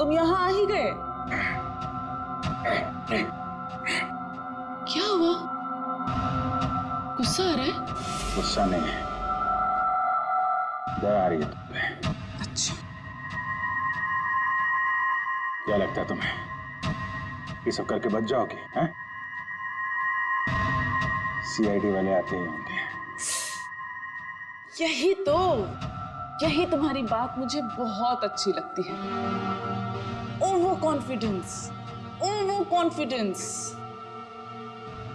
तुम यहाँ आ ही गए। क्या हुआ? गुस्सा आ रहा है? गुस्सा नहीं है, दया आ रही है तुम पे। अच्छा, क्या लगता है तुम्हें ये सब करके बच जाओगे? हैं? सीआईडी वाले आते ही होंगे। यही तुम्हारी बात मुझे बहुत अच्छी लगती है। Over confidence.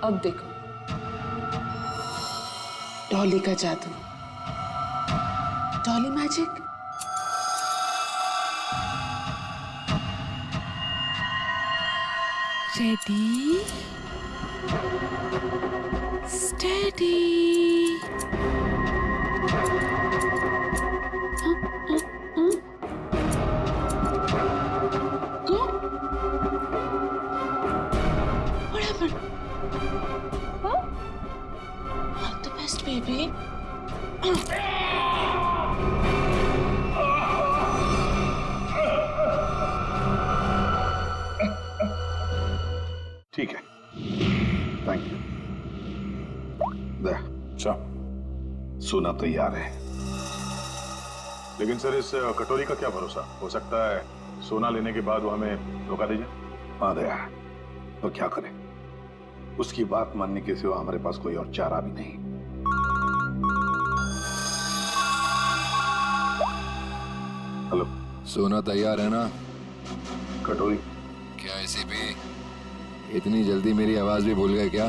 अब देखो डॉली का जादू, Dolly magic. Ready, steady. Go. What happened? Huh? All the best, baby. ठीक है, थैंक यू। सोना तैयार है। लेकिन सर इस कटोरी का क्या भरोसा? हो सकता है सोना लेने के बाद वो हमें धोखा दे जाए। हाँ दया, तो क्या करें? उसकी बात मानने के सिवा हमारे पास कोई और चारा भी नहीं। हेलो, सोना तैयार है ना? कटोरी? क्या एसीपी इतनी जल्दी मेरी आवाज भी भूल गए क्या?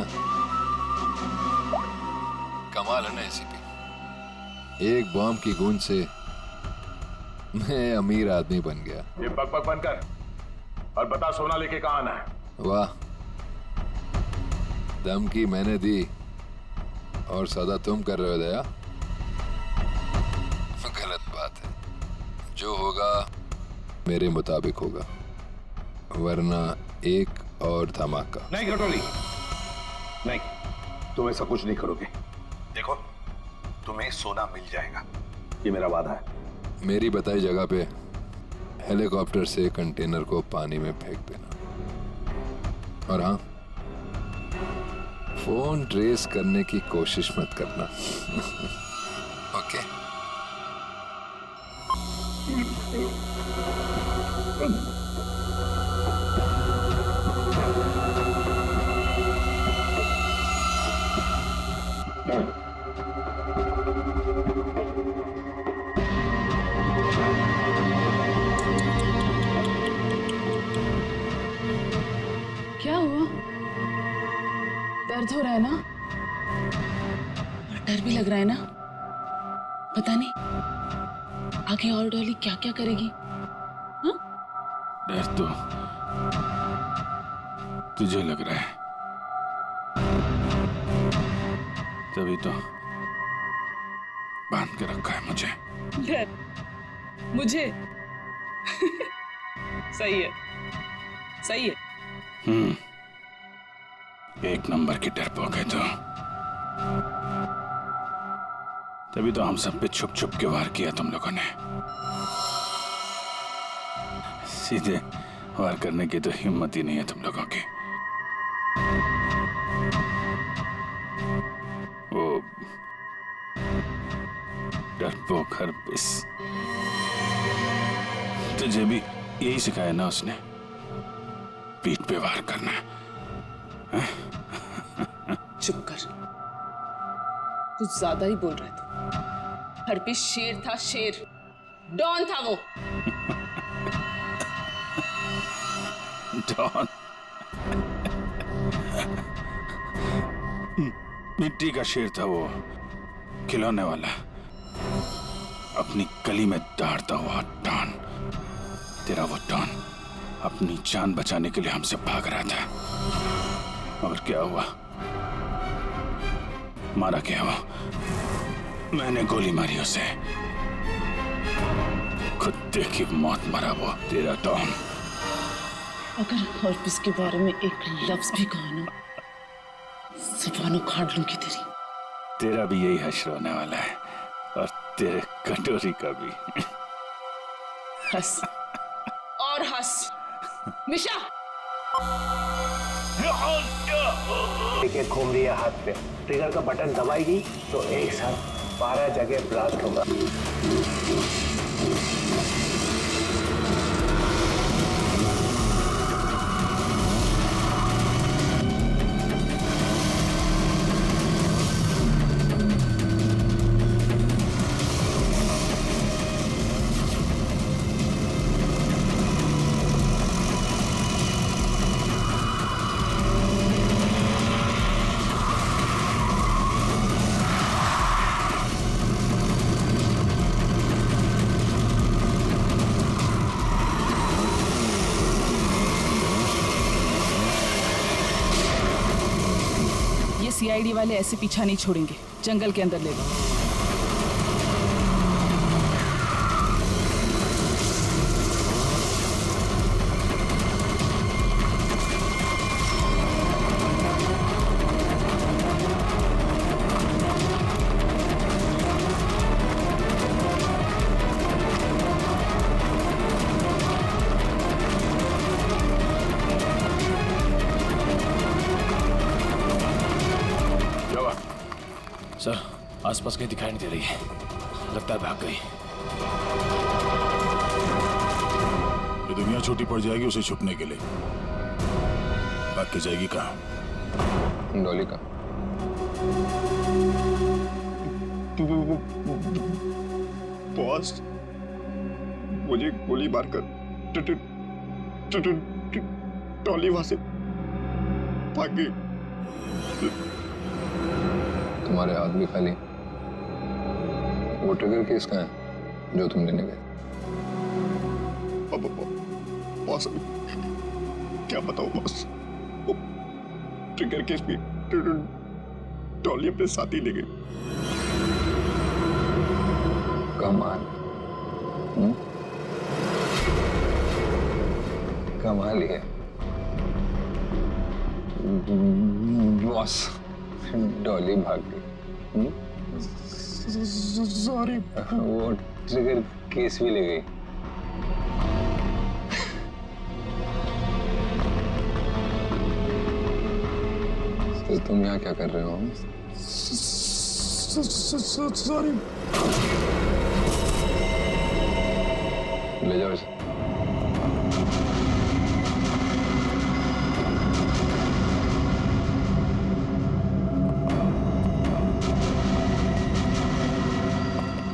कमाल है ना एसीपी, एक बॉम्ब की गूंज से मैं अमीर आदमी बन गया। ये बक बंद कर और बता सोना लेके कहाँ आना है। वाह, धमकी मैंने दी और सदा तुम कर रहे हो दया? गलत बात है। जो होगा मेरे मुताबिक होगा, वरना एक और धमाका। नहीं कटोरी, नहीं, तुम ऐसा कुछ नहीं करोगे। देखो, तुम्हें सोना मिल जाएगा, ये मेरा वादा है। मेरी बताई जगह पे हेलीकॉप्टर से कंटेनर को पानी में फेंक देना। और हाँ, फोन ट्रेस करने की कोशिश मत करना। ओके? क्या हुआ? दर्द हो रहा है ना? डर भी लग रहा है ना? पता नहीं आगे और डॉली क्या क्या करेगी। हाँ? डर तो तुझे लग रहा है, तभी तो बांध के रखा है मुझे। डर मुझे? सही है, सही है। एक नंबर की डरपोक है तो। तभी तो हम सब पे छुप छुप के वार किया तुम लोगों ने। सीधे वार करने की तो हिम्मत ही नहीं है तुम लोगों की। वो डरपोक हरपिस, तुझे भी यही सिखाया ना उसने? पीठ पे वार करना है। चुप कर, कुछ ज्यादा ही बोल रहा था। हरपिस शेर था, शेर, डॉन था वो। डॉन? मिट्टी का शेर था वो, खिलौने वाला, अपनी गली में दौड़ता हुआ डॉन। तेरा वो डॉन अपनी जान बचाने के लिए हमसे भाग रहा था। और क्या हुआ? मारा क्या वो? मैंने गोली मारी उसे। कुत्ते की मौत मरा वो तेरा डॉन। अगर हरपिस के बारे में एक लफ्ज भी कहा ना, जुबान उखाड़ लूंगी तेरी। तेरा भी यही हश्र होने वाला है, और तेरे कटोरी का भी। हंस, और और हंस। मिशा देखिए घूम रही है हाथ पे, ट्रिगर का बटन दबाएगी तो एक साथ 12 जगह ब्लास्ट होगा। सीआईडी वाले ऐसे पीछा नहीं छोड़ेंगे, जंगल के अंदर ले लो। सर, आसपास कहीं दिखाई नहीं दे रही है, लगता है भाग गई। ये दुनिया छोटी पड़ जाएगी उसे छुपने के लिए। भाग के जाएगी कहाँ? डॉली का बॉस, मुझे गोली मारकर डॉली वहां से भाग गई। तुम्हारे हाथ भी खाली। वो ट्रिगर केस का है जो तुम लेने गए? बॉस क्या बताओ बॉस, वो ट्रिगर केस भी डॉली अपने साथ ही ले गए। कमाल। कमाल ही है बॉस, डॉली भाग गई। सॉरी। वो ट्रिगर केस भी ले गई। तो तुम यहाँ क्या कर रहे हो? सॉरी। ले जाओ इसे।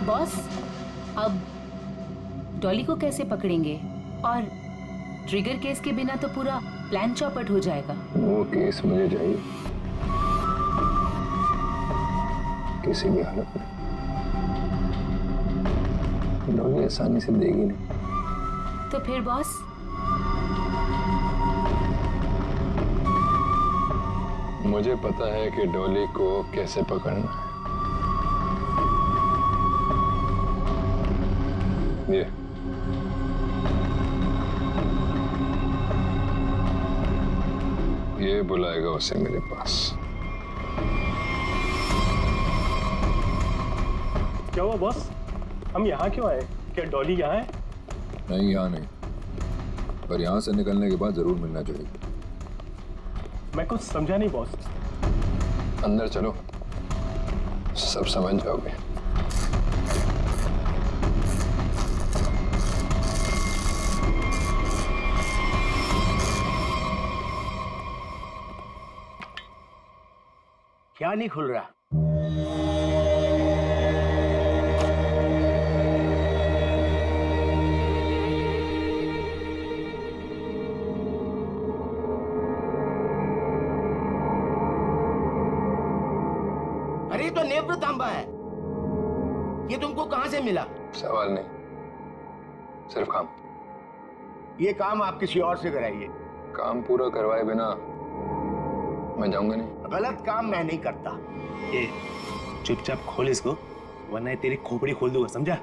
बॉस, अब डॉली को कैसे पकड़ेंगे? और ट्रिगर केस के बिना तो पूरा प्लान चौपट हो जाएगा। वो केस मुझे चाहिए किसी भी हालत में। डॉली आसानी से देगी नहीं। तो फिर बॉस? मुझे पता है कि डॉली को कैसे पकड़ना है। ये बुलाएगा उसे मेरे पास। क्या हुआ बॉस, हम यहाँ क्यों आए? क्या डॉली यहाँ है? नहीं, यहाँ नहीं, पर यहाँ से निकलने के बाद जरूर मिलना चाहिए। मैं कुछ समझा नहीं बॉस। अंदर चलो, सब समझ जाओगे। क्या नहीं खुल रहा? अरे तो नेत्र तांबा है, ये तुमको कहां से मिला? सवाल नहीं, सिर्फ काम। ये काम आप किसी और से कराइए। काम पूरा करवाए बिना मैं जाऊंगा नहीं। गलत काम मैं नहीं करता। ए, चुपचाप खोल इसको, वरना ये तेरी खोपड़ी खोल दूंगा, समझा?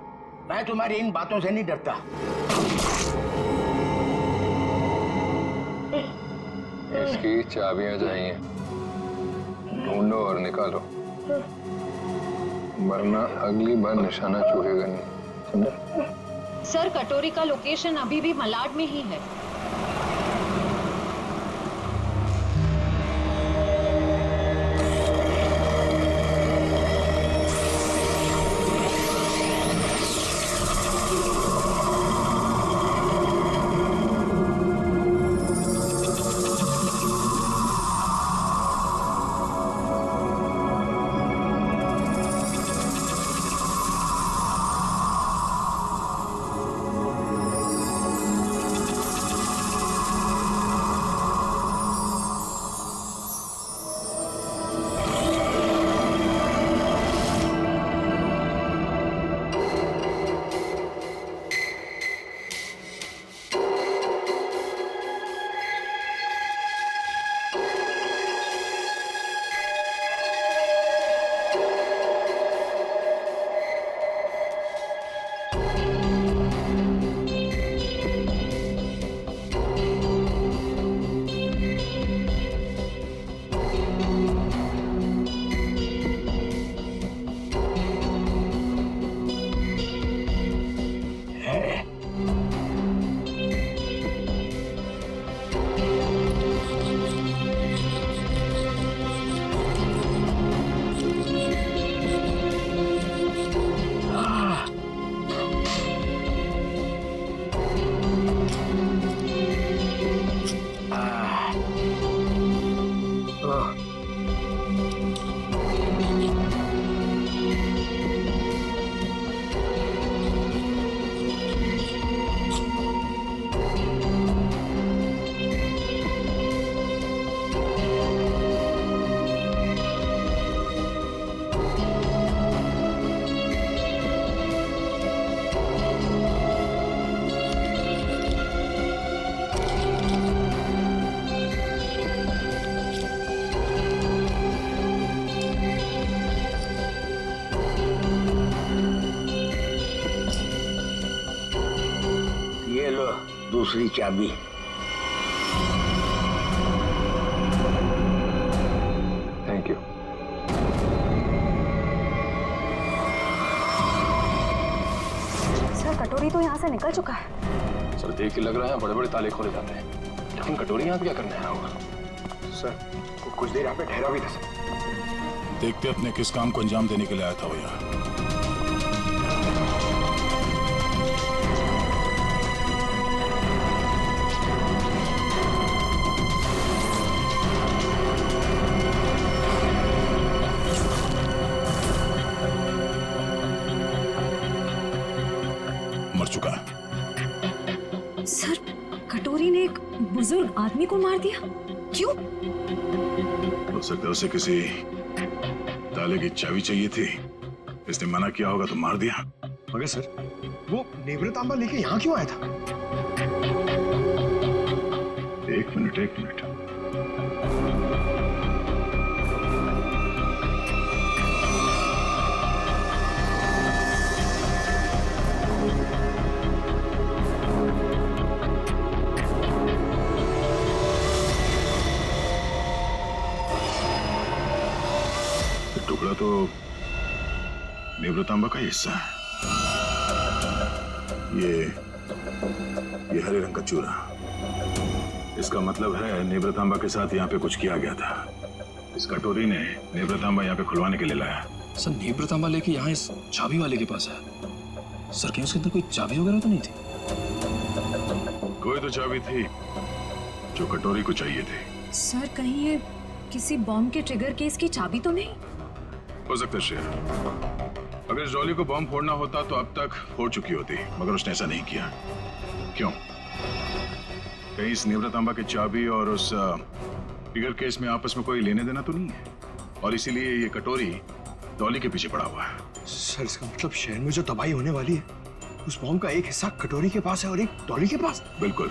मैं तुम्हारी इन बातों से नहीं डरता। इसकी चाबियां चाहिए, ढूंढो और निकालो, वरना अगली बार निशाना चूकेगा नहीं, समझा? सर कटोरी का लोकेशन अभी भी मलाड में ही है। दूसरी चाबी। Thank you. सर कटोरी तो यहाँ से निकल चुका है। सर देख के लग रहा है बड़े बड़े ताले खोले जाते हैं, लेकिन कटोरी यहाँ पे क्या करने आया होगा? सर कुछ देर यहाँ पे ठहरा भी था सर। देखते अपने किस काम को अंजाम देने के लिए आया था वो यहाँ। मर चुका है। सर कटोरी ने एक बुजुर्ग आदमी को मार दिया, क्यों? हो सकता है उसे किसी ताले की चाबी चाहिए थी, इसने मना किया होगा तो मार दिया। मगर सर वो नेवृतांबा लेके यहाँ क्यों आया था? एक मिनट। टुकड़ा तो नेवृतांबा का हिस्सा है। ये हरे रंग का चूरा, इसका मतलब है नेवृतांबा के साथ यहाँ पे कुछ किया गया था। इस कटोरी ने नेवृतांबा यहाँ पे खुलवाने के लिए लाया। सर नेवृतांबा लेके यहाँ इस चाबी वाले के पास है। सर कहीं उसके अंदर कोई चाबी वगैरह तो नहीं थी? कोई तो चाबी थी जो कटोरी को चाहिए थी। सर कहीं ये किसी बॉम्ब के ट्रिगर केस की चाबी तो नहीं? हो सकता है शेर, अगर इस डॉली को बॉम्ब फोड़ना होता तो अब तक फोड़ चुकी होती, मगर उसने ऐसा नहीं किया। क्यों? कहीं इस नेवृतांबा की चाबी और उस ट्रिगर केस में आपस में कोई लेने देना तो नहीं है, और इसीलिए ये कटोरी डॉली के पीछे पड़ा हुआ है। सर इसका मतलब शहर में जो तबाही होने वाली है उस बॉम्ब का एक हिस्सा कटोरी के पास है और एक डॉली के पास। बिल्कुल।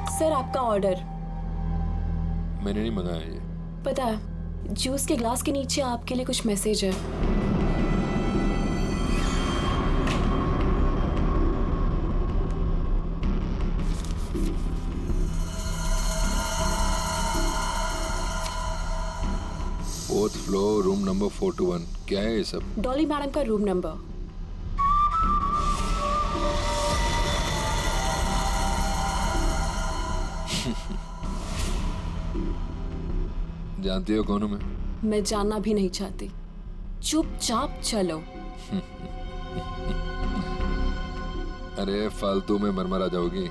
सर आपका ऑर्डर। मैंने नहीं मंगाया ये। पता है, जूस के ग्लास के नीचे आपके लिए कुछ मैसेज है। Floor, room number 421। क्या है ये सब? डॉली मैडम का रूम नंबर। जानती हो कौन हूं मैं? मैं जानना भी नहीं चाहती। चुपचाप चलो। अरे फालतू में मरमरा जाओगी।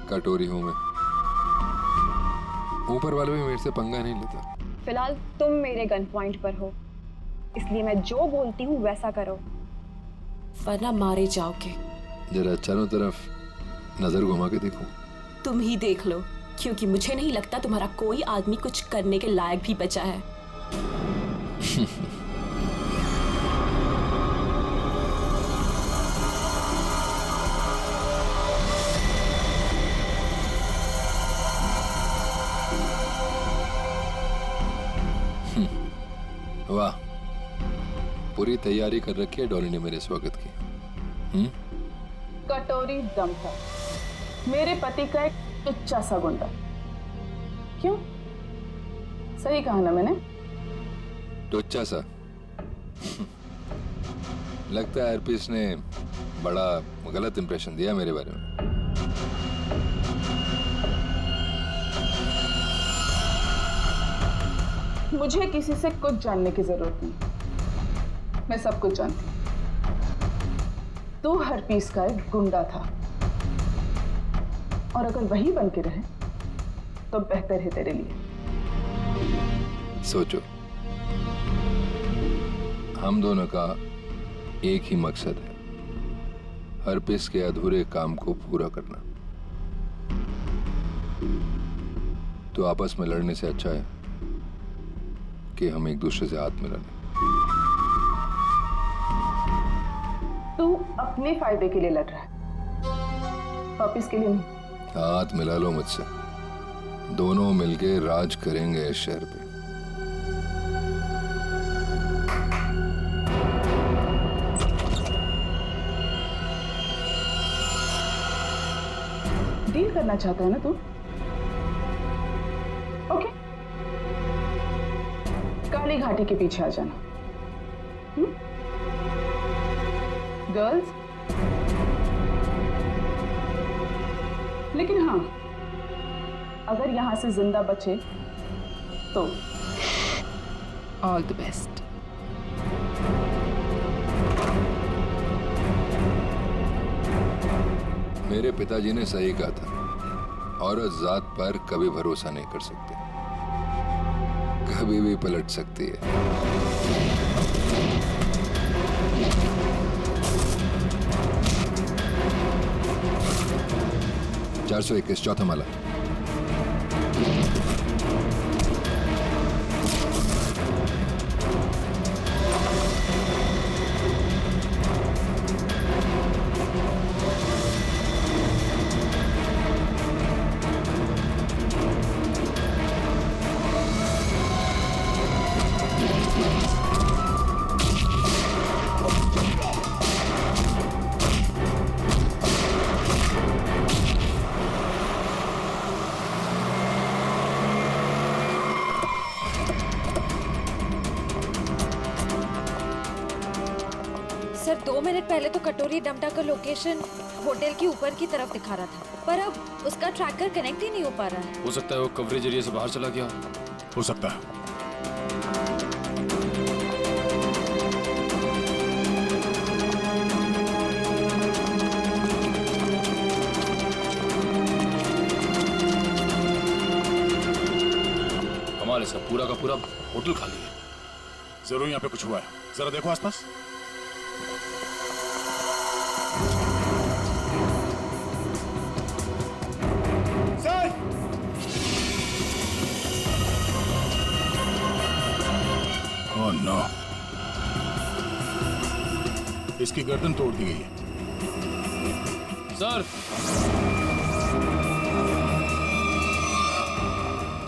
कटोरी हूं मैं। ऊपर वाले भी मेरे से पंगा नहीं लेता। फिलहाल तुम मेरे गन पॉइंट पर हो, इसलिए मैं जो बोलती हूँ वैसा करो, वरना मारे जाओगे। जरा चारों तरफ नजर घुमा के देखो। तुम ही देख लो, क्योंकि मुझे नहीं लगता तुम्हारा कोई आदमी कुछ करने के लायक भी बचा है। वाह, पूरी तैयारी कर रखी है डॉली ने मेरे स्वागत की। कटोरी दम था मेरे पति का एक टुच्चा सा गुंडा। क्यों? सही कहा ना मैंने? टुच्चा सा? लगता है अर्पिस ने बड़ा गलत इंप्रेशन दिया मेरे बारे में। मुझे किसी से कुछ जानने की जरूरत नहीं, मैं सब कुछ जानती हूँ। तू हरपीस का एक गुंडा था, और अगर वही बन के रहे तो बेहतर है तेरे लिए। सोचो, हम दोनों का एक ही मकसद है, हरपीस के अधूरे काम को पूरा करना। तो आपस में लड़ने से अच्छा है कि हम एक दूसरे से हाथ मिला लें। तू अपने फायदे के लिए लड़ रहा है, वापिस के लिए नहीं। हाथ मिला लो मुझसे, दोनों मिलके राज करेंगे इस शहर पे। डील करना चाहता है ना तू? ओके, काली घाटी के पीछे आ जाना। गर्ल्स, लेकिन हाँ, अगर यहां से जिंदा बचे तो ऑल द बेस्ट। मेरे पिताजी ने सही कहा था, औरत जात पर कभी भरोसा नहीं कर सकते, कभी भी पलट सकती है। 421 चौथा माला। सर 2 मिनट पहले तो कटोरी डमटा का लोकेशन होटल की ऊपर की तरफ दिखा रहा था, पर अब उसका ट्रैकर कनेक्ट ही नहीं हो पा रहा है। हो सकता है वो कवरेज एरिया से बाहर चला गया। हो सकता है। कमाल है सर, पूरा का पूरा होटल खाली है। जरूर यहाँ पे कुछ हुआ है, जरा देखो आसपास। ओह नो, इसकी गर्दन तोड़ दी गई है। सर,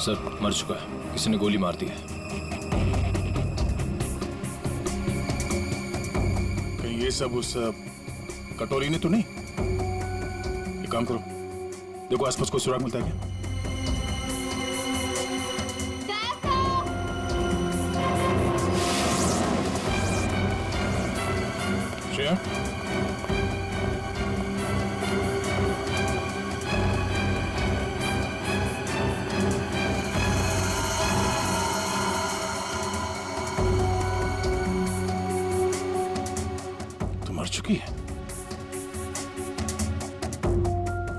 सर मर चुका है, किसी ने गोली मार दी है। कहीं ये सब उस कटोरी ने तो नहीं? एक काम करो, देखो आसपास कोई सुराग मिलता है क्या? श्रेया, तू मर चुकी है।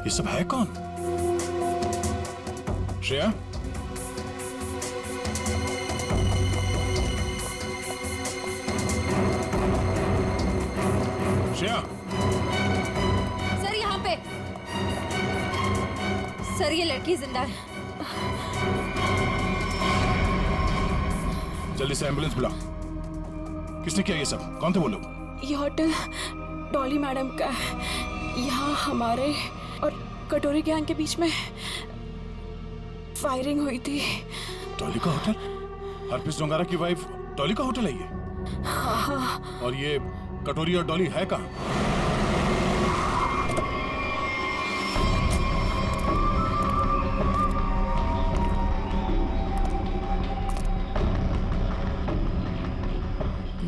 ये सब है कौन? श्रेया, श्रेया, सर यहाँ पे। सर ये लड़की जिंदा है। जल्दी से एम्बुलेंस बुला। किसने किया ये सब? कौन थे वो लोग? ये होटल डॉली मैडम का है। यहाँ हमारे और कटोरी गैंग के बीच में फायरिंग हुई थी। डॉली का होटल? हरप्रीत डोंगारा की वाइफ डॉली का होटल है ये? हाँ। और ये कटोरी और डॉली है कहाँ?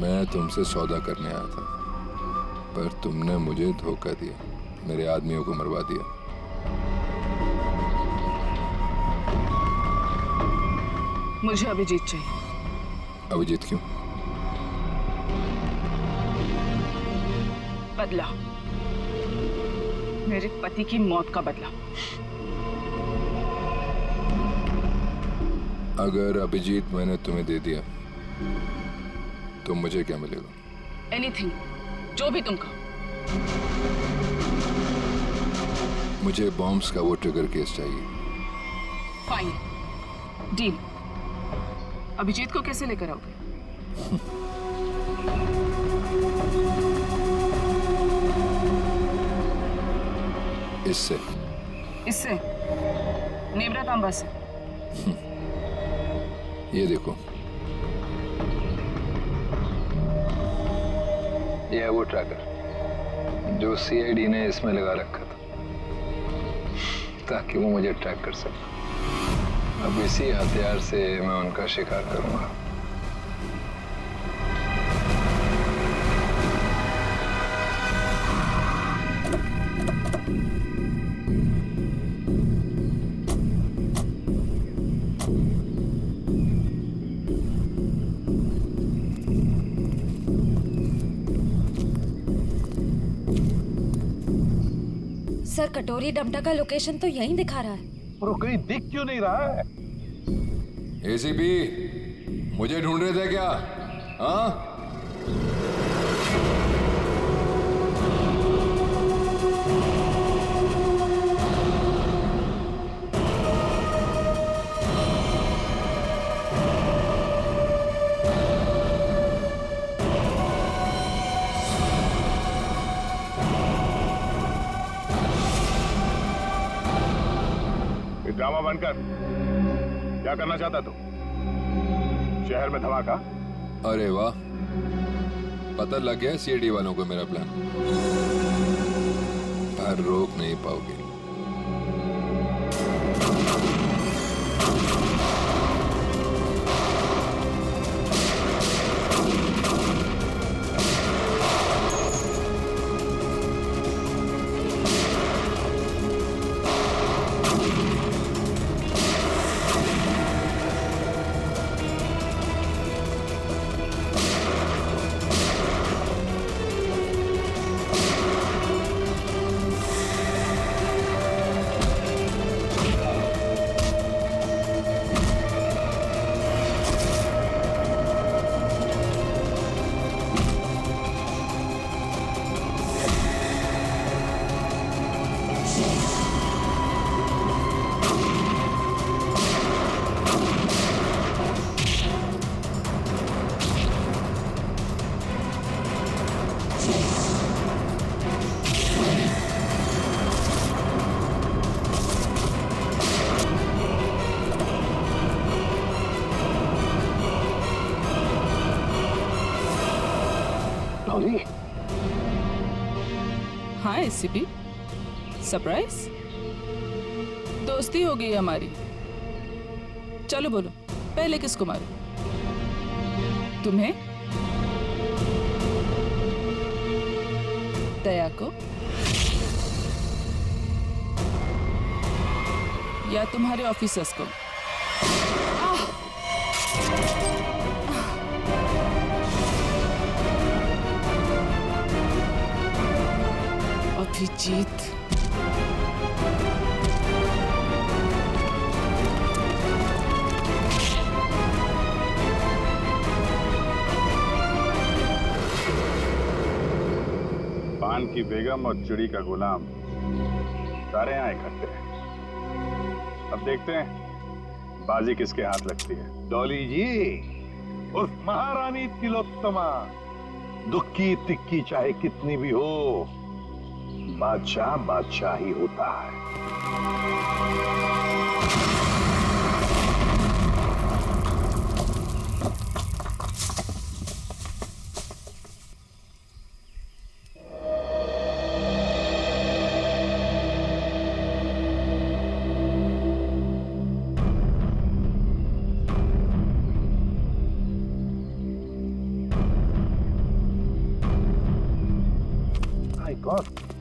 मैं तुमसे सौदा करने आया था, पर तुमने मुझे धोखा दिया, मेरे आदमियों को मरवा दिया। मुझे अभिजीत चाहिए। अभिजीत क्यों? बदला, मेरे पति की मौत का बदला। अगर अभिजीत मैंने तुम्हें दे दिया तो मुझे क्या मिलेगा? एनीथिंग, जो भी तुम कहो। मुझे बॉम्ब्स का वो ट्रिगर केस चाहिए। Fine, deal. अभिजीत को कैसे लेकर आओगे? इससे नेवरा तांबा से। ये देखो, ये है वो ट्रैकर जो सीआईडी ने इसमें लगा रखा था ताकि वो मुझे ट्रैक कर सके। अब इसी हथियार से मैं उनका शिकार करूंगा। सर कटोरी डमटा का लोकेशन तो यहीं दिखा रहा है। और कहीं दिख क्यों नहीं रहा है? एसीपी, मुझे ढूंढ रहे थे क्या? हाँ? ड्रामा बंद कर। क्या करना चाहता तू? शहर में धमाका? अरे वाह, पता लग गया सीआईडी वालों को मेरा प्लान। पर रोक नहीं पाओगे। हाँ एसीपी, सरप्राइज। दोस्ती हो गई हमारी। चलो बोलो, पहले किसको मारो? तुम्हें दया को या तुम्हारे ऑफिसर्स को? अभिजीत, पान की बेगम और चिड़ी का गुलाम सारे यहाँ इकट्ठे हैं। अब देखते हैं बाजी किसके हाथ लगती है। डॉली जी, उस महारानी तिलोत्तमा, दुख की तिक्की चाहे कितनी भी हो, बादशाह बादशाह ही होता है।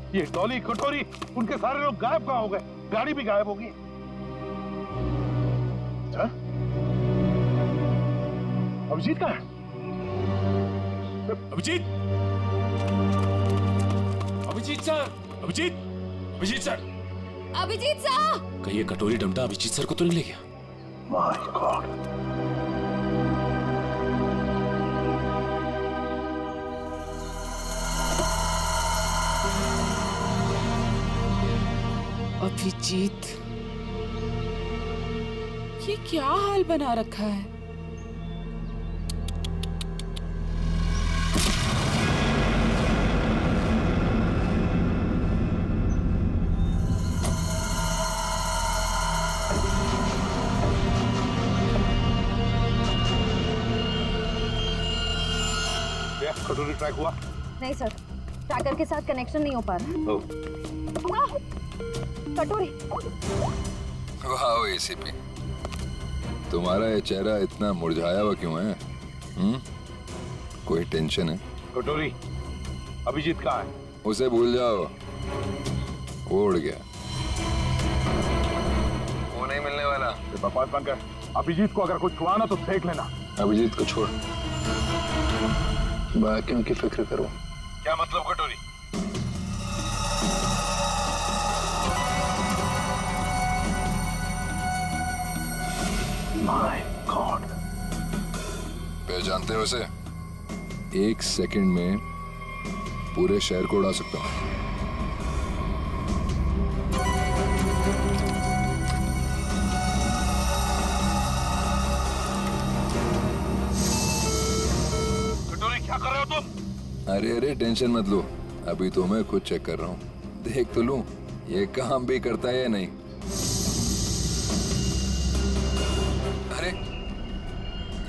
ये डॉली, कटोरी, उनके सारे लोग गायब कहाँ हो गए? गाड़ी भी गायब होगी। अभिजीत कहाँ है? Abhijeet, Abhijeet sir, Abhijeet, Abhijeet sir, Abhijeet sir! कहीं ये कटोरी डमटा अभिजीत सर को तो नहीं ले गया? My God! अभिजीत, ये क्या हाल बना रखा है? कटोरी ट्रैक हुआ? नहीं सर, ट्रैकर के साथ कनेक्शन नहीं हो पा रहा। कटोरी। वाह एसीपी, तुम्हारा ये चेहरा इतना मुरझाया हुआ क्यों है? कोई टेंशन है? कटोरी, अभिजीत कहाँ है? उसे भूल जाओ, वो उड़ गया। वो नहीं मिलने वाला। बकवास बंद कर। अभिजीत को अगर कुछ हुआ ना तो देख लेना। अभिजीत को छोड़, बाकियों की फिक्र करो। क्या मतलब कटोरी? My God! पहचानते हो उसे? 1 सेकंड में पूरे शहर को उड़ा सकता हूं। कटोरी, क्या कर रहे हो तुम? अरे टेंशन मत लो, अभी तो मैं खुद चेक कर रहा हूँ। देख तो लूं ये काम भी करता है या नहीं। अरे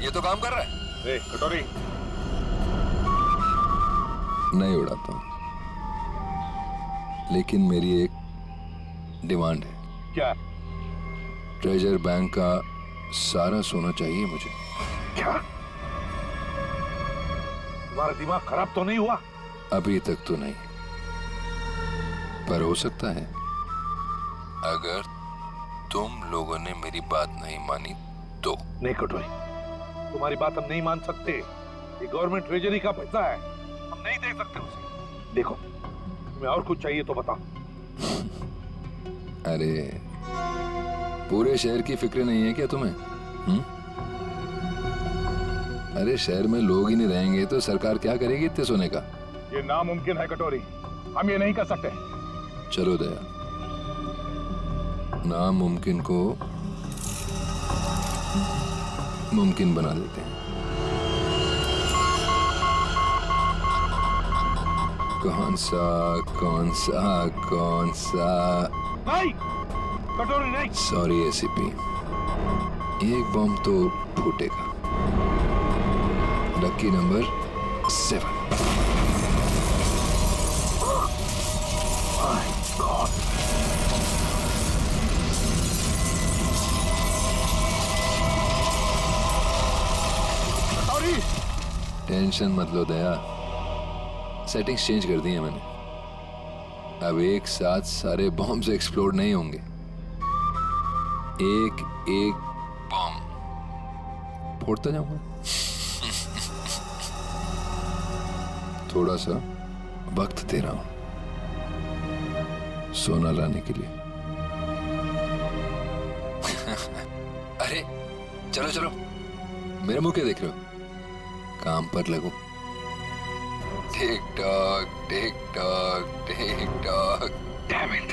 ये तो काम कर रहा है। ए, कटोरी, नहीं उड़ाता हूँ, लेकिन मेरी एक डिमांड है। क्या? ट्रेजर बैंक का सारा सोना चाहिए मुझे। क्या? तुम्हारा दिमाग खराब तो नहीं हुआ? अभी तक तो नहीं, पर हो सकता है अगर तुम लोगों ने मेरी बात नहीं मानी तो। नहीं कटोरी, तुम्हारी बात हम नहीं मान सकते। ये गवर्नमेंट ट्रेजरी का पैसा है, हम नहीं दे सकते उसे। देखो, तुम्हें और कुछ चाहिए तो बताओ। अरे पूरे शहर की फिक्र नहीं है क्या तुम्हें? अरे शहर में लोग ही नहीं रहेंगे तो सरकार क्या करेगी इतने सोने का? ये नामुमकिन है कटोरी, हम ये नहीं कर सकते। चलो दया, नामुमकिन को मुमकिन बना देते हैं। कौन सा? नहीं कटोरी, नहीं। सॉरी एसीपी, एक बॉम्ब तो फूटेगा। Lucky number 7। My god! Tension मत लो दया, सेटिंग्स चेंज कर दी है मैंने। अब एक साथ सारे बॉम्ब्स एक्सप्लोड नहीं होंगे, एक एक बॉम्ब फोड़ता जाऊंगा। थोड़ा सा वक्त दे रहा हूं सोना लाने के लिए। अरे चलो चलो, मेरे मुंह क्या देख रहे हो? काम पर लगो। Tick tock tick tock tick tock. Damn it.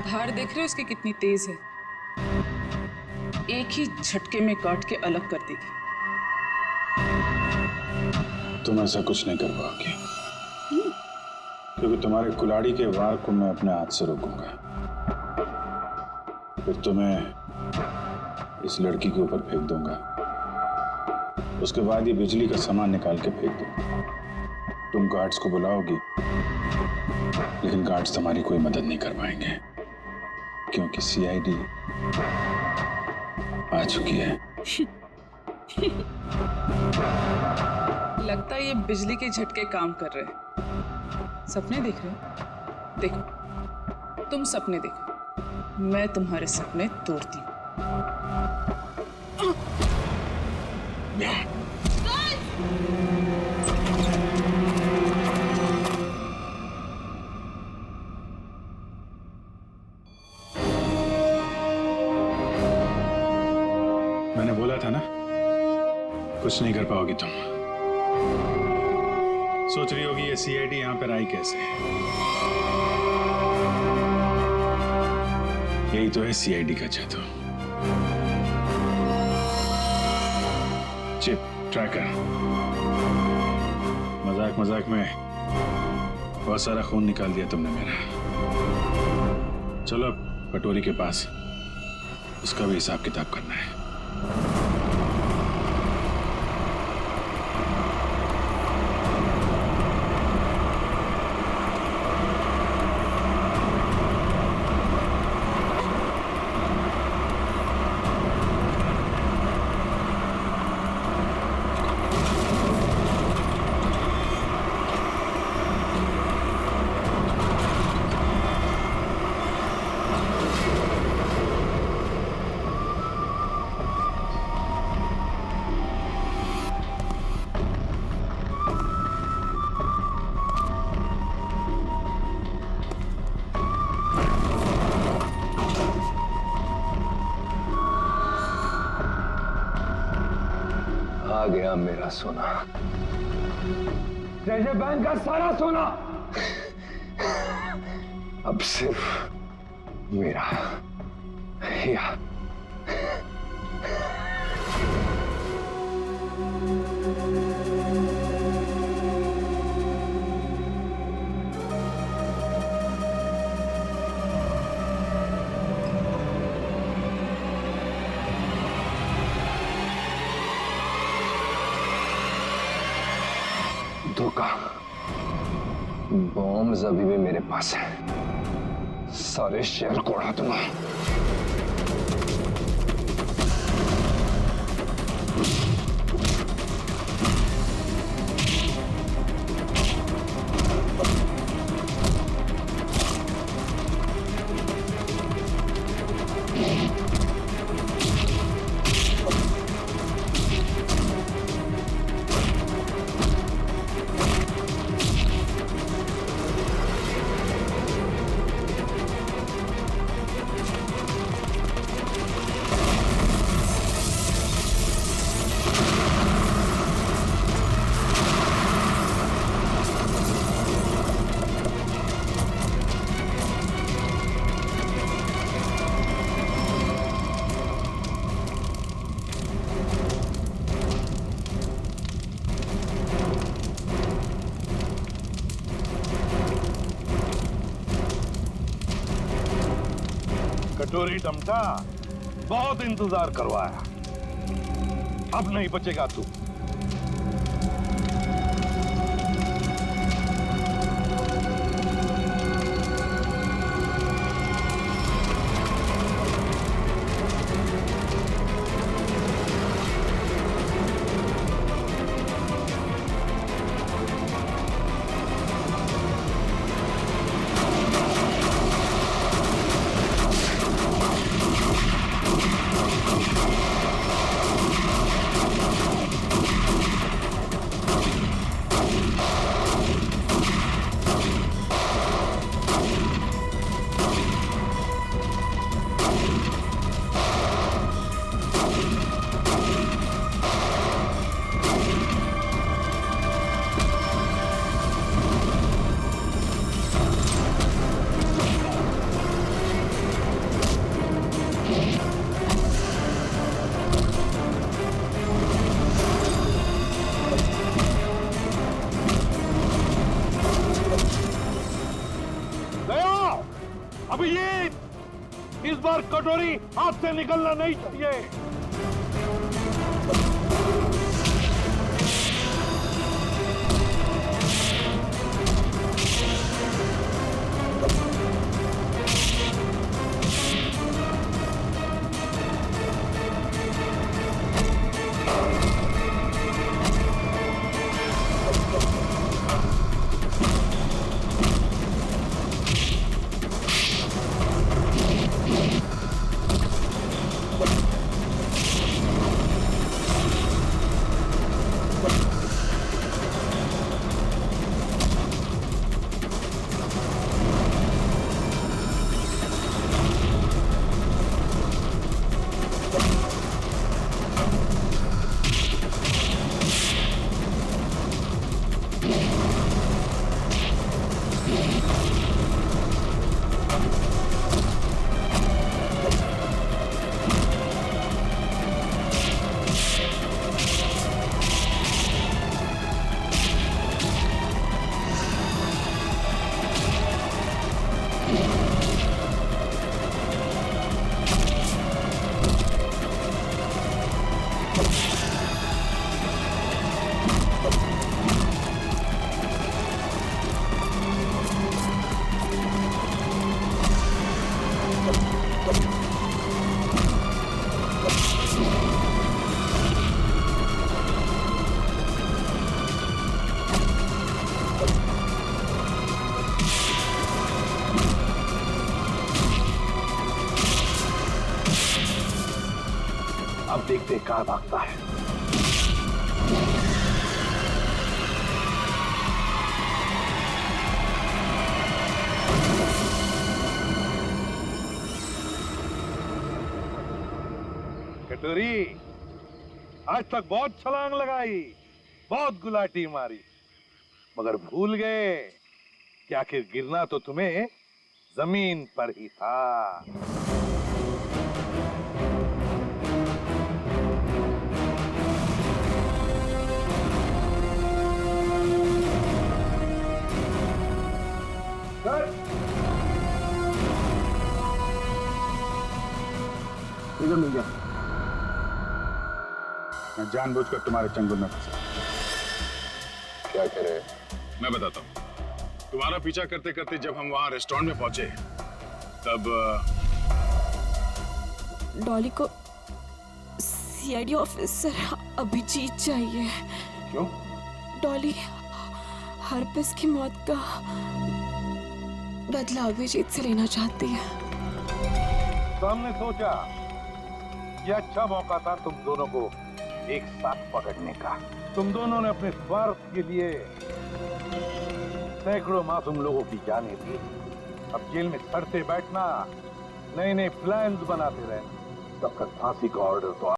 धार देख रहे हो इसकी कितनी तेज है? एक ही झटके में काट के अलग कर देगी। तुम ऐसा कुछ नहीं कर पाओगे, क्योंकि तुम्हारे कुल्हाड़ी के वार को मैं अपने हाथ से रोकूंगा। फिर तुम्हें इस लड़की के ऊपर फेंक दूंगा, उसके बाद ये बिजली का सामान निकाल के फेंक दूंगा। तुम गार्ड्स को बुलाओगी, लेकिन गार्ड्स तुम्हारी कोई मदद नहीं कर पाएंगे, क्योंकि सीआईडी आ चुकी है। लगता है ये बिजली के झटके काम कर रहे हैं। सपने देख रहे हो? देखो, तुम सपने देखो, मैं तुम्हारे सपने तोड़ती हूँ। मैंने बोला था ना, कुछ नहीं कर पाओगी तुम। सोच रही होगी ये सीआईडी यहां पर आई कैसे? यही तो है सीआईडी का जादू। Chip tracker. मजाक मजाक में बहुत सारा खून निकाल दिया तुमने मेरा। चलो अब कटोरी के पास, उसका भी हिसाब किताब करना है। आ गया मेरा सोना, ट्रेजर बैंक का सारा सोना अब सिर्फ मेरा। या धोखा। बॉम्ब अभी भी मेरे पास है, सारे शहर को उड़ा दूंगा। कटोरी टमटा, बहुत इंतजार करवाया, अब नहीं बचेगा तू। अभिजीत, इस बार कटोरी हाथ से निकलना नहीं चाहिए। अब देखते कहां भागता है। कटोरी, आज तक बहुत छलांग लगाई, बहुत गुलाटी मारी, मगर भूल गए कि आखिर गिरना तो तुम्हें जमीन पर ही था। इधर मिल गया। मैं जानबूझकर तुम्हारे चंगुल में फंसा। क्या कह रहे हैं? मैं बताता हूँ। तुम्हारा पीछा करते करते जब हम वहाँ रेस्टोरेंट में पहुंचे तब डॉली को सीआईडी ऑफिसर अभिजीत चाहिए। क्यों? डॉली हरपिस की मौत का बदला अभिजीत से लेना चाहती है। तो हमने सोचा ये अच्छा मौका था तुम दोनों को एक साथ पकड़ने का। तुम दोनों ने अपने स्वार्थ के लिए सैकड़ों मासूम लोगों की जानें दी। अब जेल में सड़ते बैठना, नए नए प्लान्स बनाते रहना, तब तक फांसी का ऑर्डर तो